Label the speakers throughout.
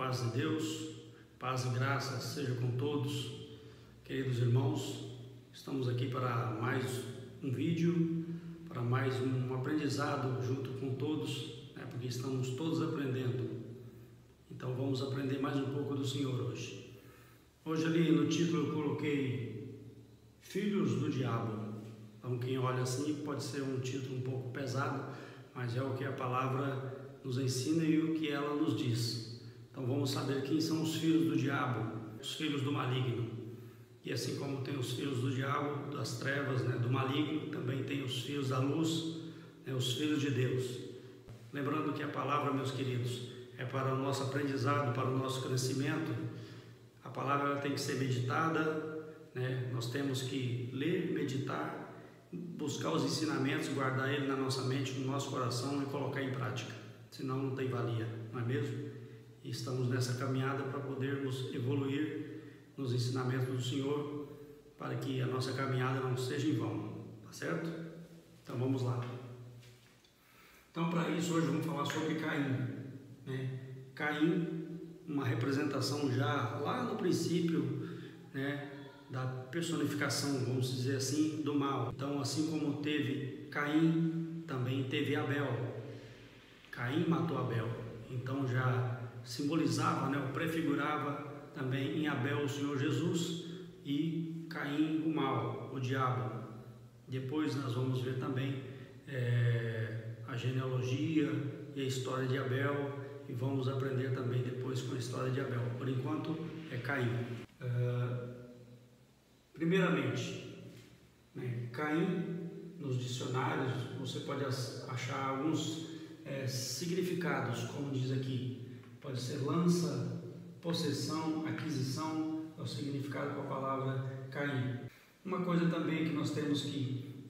Speaker 1: paz de Deus, paz e graça seja com todos, queridos irmãos. Estamos aqui para mais um vídeo, para mais um aprendizado junto com todos, porque estamos todos aprendendo. Então vamos aprender mais um pouco do Senhor hoje. Hoje ali no título eu coloquei Filhos do Diabo. Então quem olha assim pode ser um título um pouco pesado, mas é o que a palavra nos ensina e o que ela nos diz. Então vamos saber quem são os filhos do diabo, os filhos do maligno. E assim como tem os filhos do diabo, das trevas, do maligno, também tem os filhos da luz, os filhos de Deus. Lembrando que a palavra, meus queridos, é para o nosso aprendizado, para o nosso crescimento. A palavra ela tem que ser meditada, nós temos que ler, meditar, buscar os ensinamentos, guardar ele na nossa mente, no nosso coração e colocar em prática. Senão não tem valia, não é mesmo? E estamos nessa caminhada para podermos evoluir nos ensinamentos do Senhor, para que a nossa caminhada não seja em vão, tá certo? Então vamos lá. Então para isso hoje vamos falar sobre Caim, Caim, uma representação já lá no princípio, da personificação, vamos dizer assim, do mal. Então assim como teve Caim, também teve Abel. Caim matou Abel, então já simbolizava, ou prefigurava também em Abel o Senhor Jesus e Caim o mal, o diabo. Depois nós vamos ver também a genealogia e a história de Abel e vamos aprender também depois com a história de Abel. Por enquanto é Caim. Primeiramente, Caim nos dicionários você pode achar alguns significados, como diz aqui. Pode ser lança, possessão, aquisição, é o significado com a palavra Caim. Uma coisa também que nós temos que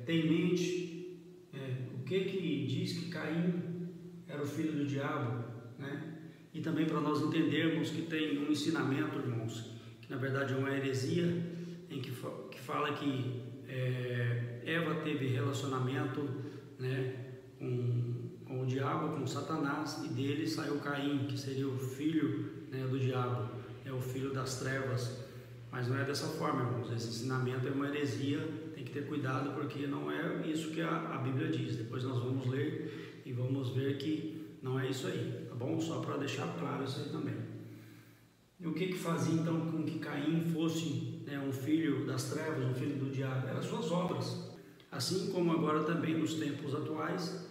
Speaker 1: ter em mente, o que diz que Caim era o filho do diabo, E também para nós entendermos que tem um ensinamento, irmãos, que na verdade é uma heresia, que fala que Eva teve relacionamento, com o diabo, com Satanás, e dele saiu Caim, que seria o filho do diabo, o filho das trevas. Mas não é dessa forma, irmãos. Esse ensinamento é uma heresia, tem que ter cuidado, porque não é isso que a Bíblia diz. Depois nós vamos ler e vamos ver que não é isso aí, tá bom? Só para deixar claro isso aí também. E o que fazia então com que Caim fosse um filho das trevas, um filho do diabo? Eram as suas obras. Assim como agora também nos tempos atuais,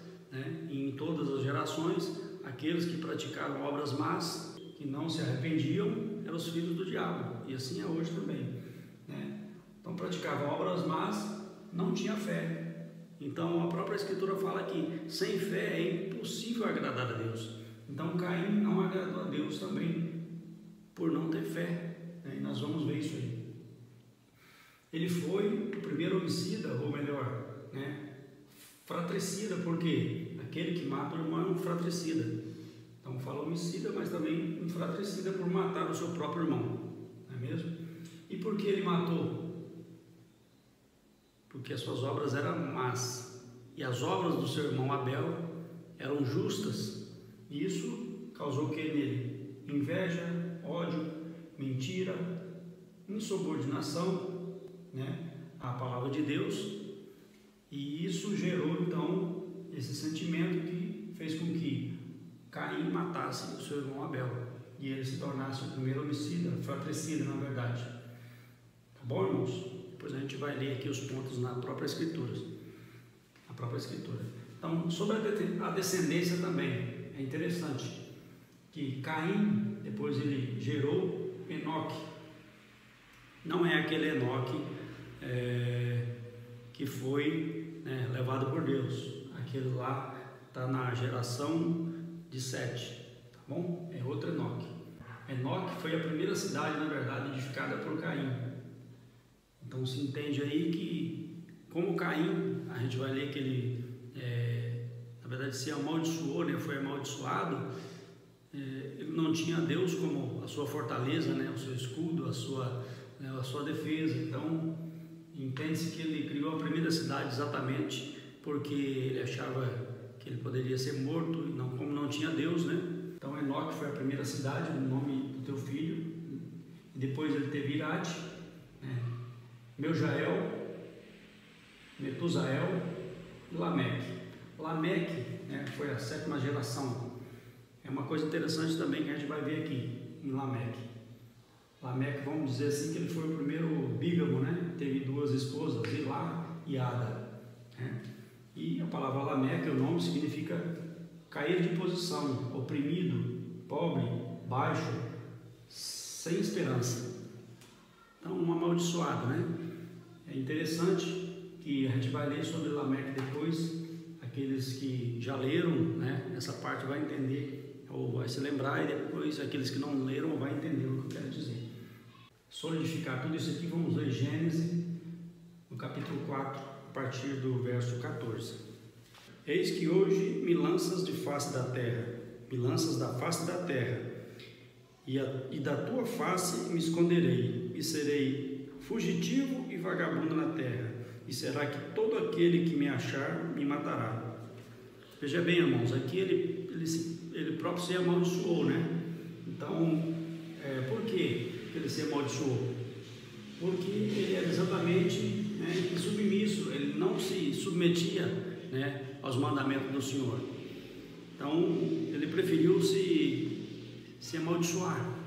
Speaker 1: e em todas as gerações, aqueles que praticaram obras más, que não se arrependiam, eram os filhos do diabo. E assim é hoje também. Então praticavam obras más, não tinha fé. Então a própria Escritura fala que sem fé é impossível agradar a Deus. Então Caim não agradou a Deus também por não ter fé. E nós vamos ver isso aí. Ele foi o primeiro homicida, ou melhor, fratricida, porque aquele que mata o irmão é um fratricida. Então fala homicida, mas também um fratricida por matar o seu próprio irmão, não é mesmo? E por que ele matou? Porque as suas obras eram más, e as obras do seu irmão Abel eram justas, e isso causou o que nele? Inveja, ódio, mentira, insubordinação, à palavra de Deus, e isso gerou então esse sentimento que fez com que Caim matasse o seu irmão Abel e ele se tornasse o primeiro homicida, fratricida na verdade. Tá bom, irmãos? Depois a gente vai ler aqui os pontos na própria Escritura. Então, sobre a descendência também é interessante que Caim depois ele gerou Enoque. Não é aquele Enoque que foi levado por Deus. Aquele lá está na geração de Sete, tá bom? É outro Enoque. Enoque foi a primeira cidade, na verdade, edificada por Caim. Então se entende aí que, como Caim, a gente vai ler que ele, na verdade, se amaldiçoou, foi amaldiçoado. Ele não tinha Deus como a sua fortaleza, o seu escudo, a sua defesa. Então entende-se que ele criou a primeira cidade exatamente porque ele achava que ele poderia ser morto, como não tinha Deus, Então Enoque foi a primeira cidade, o nome do teu filho, e depois ele teve Irade, Meujael, Metusael e Lameque. Lameque, foi a 7ª geração. É uma coisa interessante também que a gente vai ver aqui em Lameque. Lameque, vamos dizer assim, que ele foi o primeiro bígamo, teve 2 esposas, Zilá e Ada. E a palavra Lameque, o nome significa cair de posição, oprimido, pobre, baixo, sem esperança. Então, um amaldiçoado, É interessante que a gente vai ler sobre Lameque depois. Aqueles que já leram, essa parte vai entender, ou vai se lembrar, e depois aqueles que não leram vai entender o que eu quero dizer. Solidificar tudo isso aqui, vamos ler Gênesis, no capítulo 4, a partir do verso 14. Eis que hoje me lanças de face da terra, me lanças da face da terra, e da tua face me esconderei, e serei fugitivo e vagabundo na terra, e será que todo aquele que me achar me matará. Veja bem, irmãos, aqui ele próprio se amaldiçoou, Então, por que ele se amaldiçoou? Porque ele era exatamente submisso, ele não se submetia aos mandamentos do Senhor. Então, ele preferiu se amaldiçoar,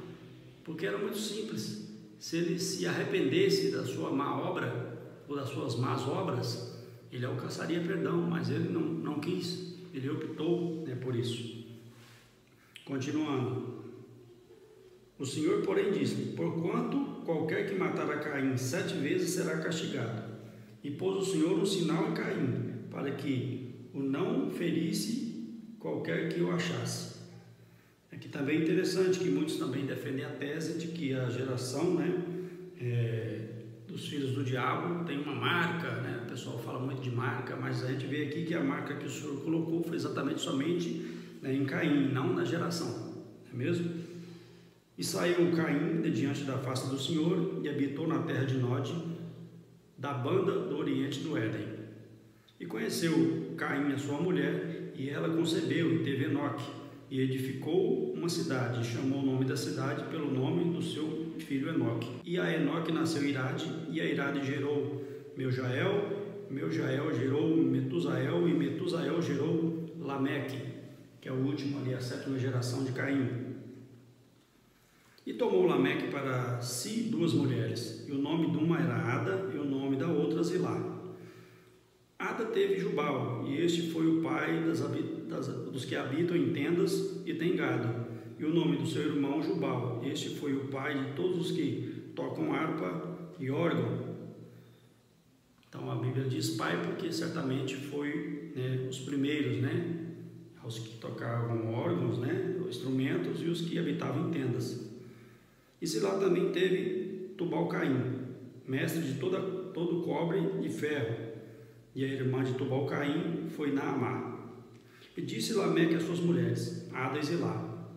Speaker 1: porque era muito simples. Se ele se arrependesse da sua má obra, ou das suas más obras, ele alcançaria perdão, mas ele não quis, ele optou por isso. Continuando, o Senhor, porém, disse-lhe: porquanto qualquer que matar a Caim 7 vezes será castigado. E pôs o Senhor um sinal em Caim, para que o não ferisse qualquer que o achasse. Aqui também é interessante que muitos também defendem a tese de que a geração dos filhos do diabo tem uma marca, O pessoal fala muito de marca, mas a gente vê aqui que a marca que o Senhor colocou foi exatamente somente em Caim, não na geração, não é mesmo? E saiu Caim de diante da face do Senhor e habitou na terra de Nod, da banda do oriente do Éden. E conheceu Caim a sua mulher, e ela concebeu e teve Enoque, e edificou uma cidade, e chamou o nome da cidade pelo nome do seu filho Enoque. E a Enoque nasceu Irade, e a Irade gerou Meujael, Meujael gerou Metusael, e Metusael gerou Lameque, que é o último ali, a 7ª geração de Caim. E tomou Lameque para si 2 mulheres, e o nome de uma era Ada, e o nome da outra Zilá. Ada teve Jubal, e este foi o pai dos que habitam em tendas e têm gado. E o nome do seu irmão Jubal, este foi o pai de todos os que tocam harpa e órgão. Então a Bíblia diz pai porque certamente foi os primeiros, os que tocavam órgãos, instrumentos, e os que habitavam em tendas. E Zilá também teve Tubal-Caim, mestre de todo cobre e ferro. E a irmã de Tubal-Caim foi Naamá. E disse Lameque às suas mulheres, Ada e Zilá: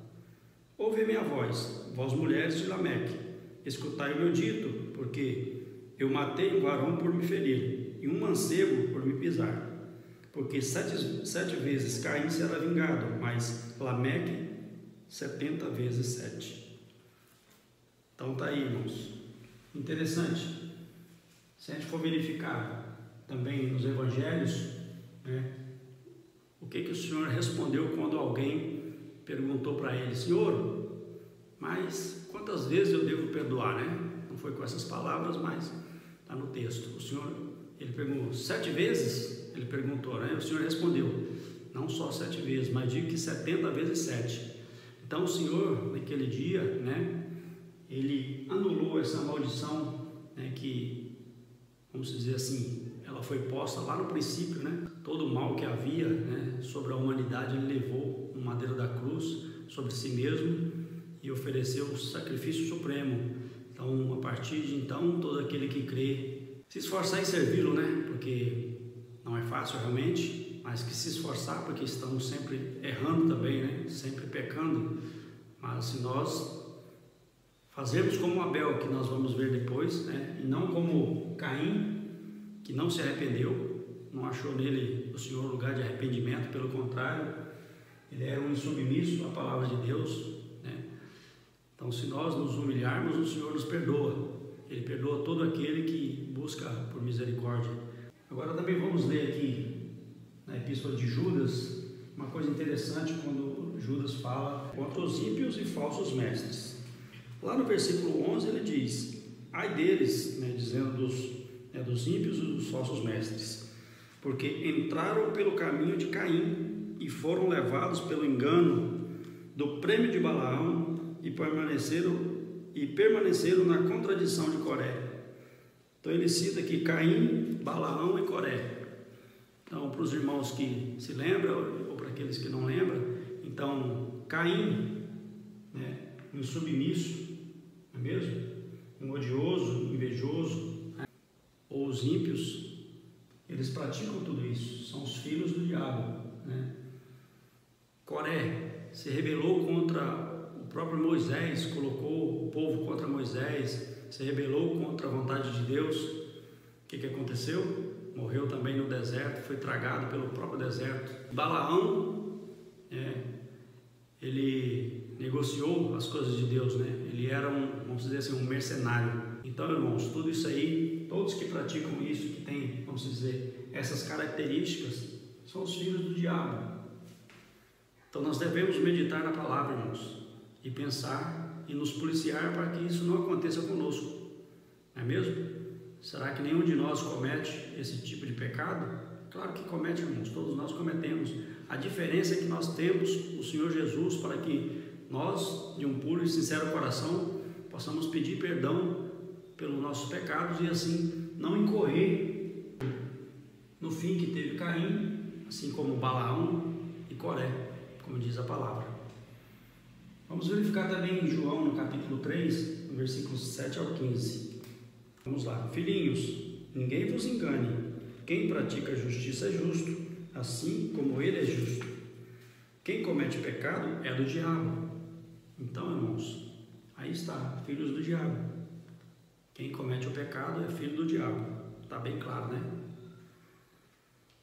Speaker 1: ouve a minha voz, vós mulheres de Lameque, escutai o meu dito, porque eu matei um varão por me ferir, e um mancebo por me pisar. Porque 7 vezes Caim será vingado, mas Lameque 70 vezes 7. Então tá aí, irmãos. Interessante. Se a gente for verificar também nos evangelhos, o que o Senhor respondeu quando alguém perguntou para ele: Senhor, mas quantas vezes eu devo perdoar, Não foi com essas palavras, mas está no texto. O Senhor, ele perguntou, 7 vezes? Ele perguntou, O Senhor respondeu, não só 7 vezes, mas digo que 70 vezes 7. Então o Senhor, naquele dia, ele anulou essa maldição, que, vamos dizer assim, ela foi posta lá no princípio, todo o mal que havia, sobre a humanidade, ele levou no madeiro da cruz sobre si mesmo e ofereceu o sacrifício supremo. Então, a partir de então, todo aquele que crê, se esforçar em servi-lo, porque não é fácil realmente, mas que se esforçar, porque estamos sempre errando também, sempre pecando. Mas se nós fazermos como Abel, que nós vamos ver depois, e não como Caim, que não se arrependeu, não achou nele o Senhor lugar de arrependimento, pelo contrário, ele era um insubmisso à palavra de Deus, né? Então, se nós nos humilharmos, o Senhor nos perdoa. Ele perdoa todo aquele que busca por misericórdia. Agora também vamos ler aqui na Epístola de Judas uma coisa interessante quando Judas fala contra os ímpios e falsos mestres. Lá no versículo 11 ele diz: ai deles, né, dizendo dos ímpios e dos falsos mestres, porque entraram pelo caminho de Caim e foram levados pelo engano do prêmio de Balaão e permaneceram na contradição de Coré. Então ele cita aqui Caim, Balaão e Coré. Então, para os irmãos que se lembram ou para aqueles que não lembram, então Caim, né, um submisso, não é mesmo? Um odioso, invejoso, né? Ou os ímpios, eles praticam tudo isso, são os filhos do diabo, né? Coré se rebelou contra o próprio Moisés, colocou o povo contra Moisés, se rebelou contra a vontade de Deus. O que aconteceu? Morreu também no deserto, foi tragado pelo próprio deserto. Balaão, ele negociou as coisas de Deus, né? Ele era vamos dizer assim, um mercenário. Então, irmãos, tudo isso aí, todos que praticam isso, que tem, vamos dizer, essas características, são os filhos do diabo. Então nós devemos meditar na palavra, irmãos, e pensar e nos policiar para que isso não aconteça conosco, não é mesmo? Será que nenhum de nós comete esse tipo de pecado? Claro que comete, irmãos, todos nós cometemos. A diferença é que nós temos o Senhor Jesus para que nós, de um puro e sincero coração, possamos pedir perdão pelos nossos pecados e assim não incorrer no fim que teve Caim, assim como Balaão e Coré, como diz a palavra. Vamos verificar também em João, no capítulo 3, no versículos 7 ao 15. Vamos lá. Filhinhos, ninguém vos engane. Quem pratica a justiça é justo, assim como ele é justo. Quem comete pecado é do diabo. Então, irmãos, aí está, filhos do diabo. Quem comete o pecado é filho do diabo. Está bem claro, né?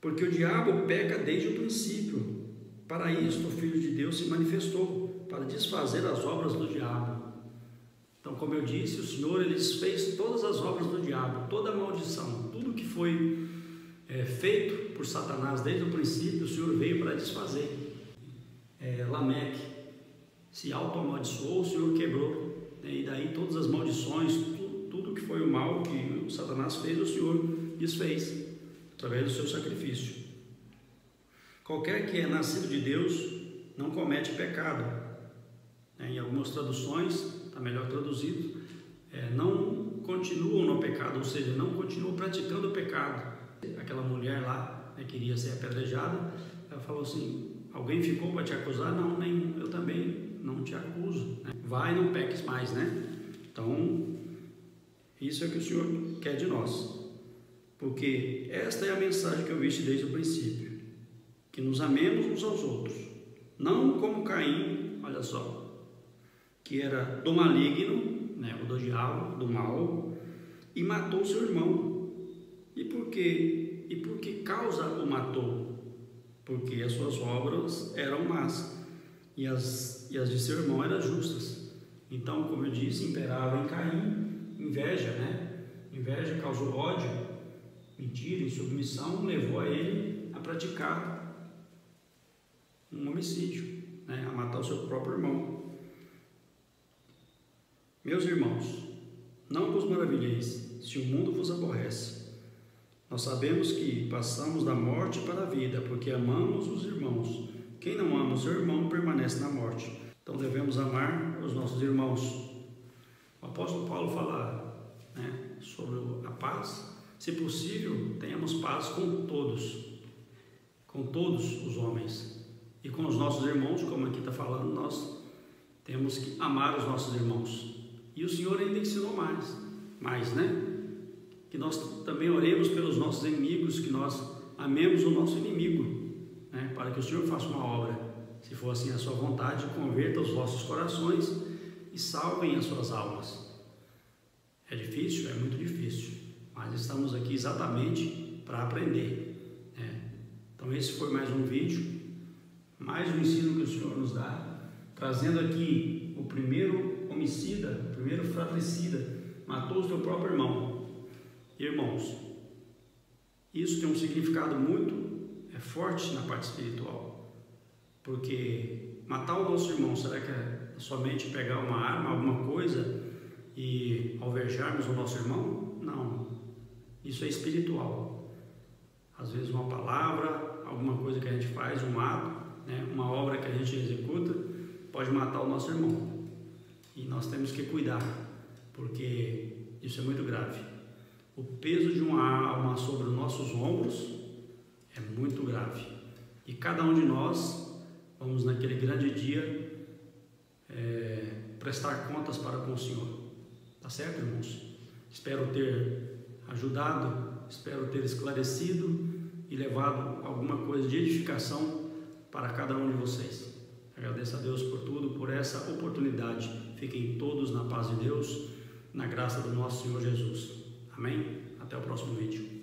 Speaker 1: Porque o diabo peca desde o princípio. Para isto o Filho de Deus se manifestou, para desfazer as obras do diabo. Então, como eu disse, o Senhor ele desfez todas as obras do diabo, toda a maldição, tudo que foi feito por Satanás desde o princípio, o Senhor veio para desfazer. Lameque se auto-amaldiçoou, o Senhor quebrou, né? E daí todas as maldições, tudo que foi o mal que o Satanás fez, o Senhor desfez, através do seu sacrifício. Qualquer que é nascido de Deus não comete pecado. Em algumas traduções, está melhor traduzido, não continuam no pecado, ou seja, não continuam praticando o pecado. Aquela mulher lá, né, queria ser apedrejada, ela falou assim: alguém ficou para te acusar? Não, nem eu também não te acuso, né? Vai, não peques mais, né? Então, isso é o que o Senhor quer de nós, porque esta é a mensagem que eu vi desde o princípio, que nos amemos uns aos outros, não como Caim, olha só, que era do maligno, né, o do diabo, do mal, e matou seu irmão. E por quê? E por que causa o matou? Porque as suas obras eram más e as de seu irmão eram justas. Então, como eu disse, imperava em Caim inveja, né? Inveja causou ódio, mentira, insubmissão, levou a ele a praticar um homicídio, né? A matar o seu próprio irmão. Meus irmãos, não vos maravilheis se o mundo vos aborrece. Nós sabemos que passamos da morte para a vida, porque amamos os irmãos. Quem não ama o seu irmão permanece na morte. Então devemos amar os nossos irmãos. O apóstolo Paulo fala, né, sobre a paz. Se possível, tenhamos paz com todos os homens. E com os nossos irmãos, como aqui está falando, nós temos que amar os nossos irmãos. E o Senhor ainda ensinou mais, né? Que nós também oremos pelos nossos inimigos, que nós amemos o nosso inimigo, né? Para que o Senhor faça uma obra, se for assim a sua vontade, converta os vossos corações e salvem as suas almas. É difícil? É muito difícil, mas estamos aqui exatamente para aprender, né? Então esse foi mais um vídeo, mais um ensino que o Senhor nos dá, trazendo aqui o primeiro homicida, o primeiro fratricida, matou o seu próprio irmão. Irmãos, isso tem um significado muito forte na parte espiritual, porque matar o nosso irmão, será que é somente pegar uma arma, alguma coisa e alvejarmos o nosso irmão? Não, isso é espiritual. Às vezes uma palavra, alguma coisa que a gente faz, um ato, uma obra que a gente executa, pode matar o nosso irmão, e nós temos que cuidar, porque isso é muito grave. O peso de uma alma sobre os nossos ombros é muito grave, e cada um de nós vamos naquele grande dia prestar contas para com o Senhor. Tá certo, irmãos? Espero ter ajudado, espero ter esclarecido e levado alguma coisa de edificação para cada um de vocês. Agradeço a Deus por tudo, por essa oportunidade. Fiquem todos na paz de Deus, na graça do nosso Senhor Jesus. Amém? Até o próximo vídeo.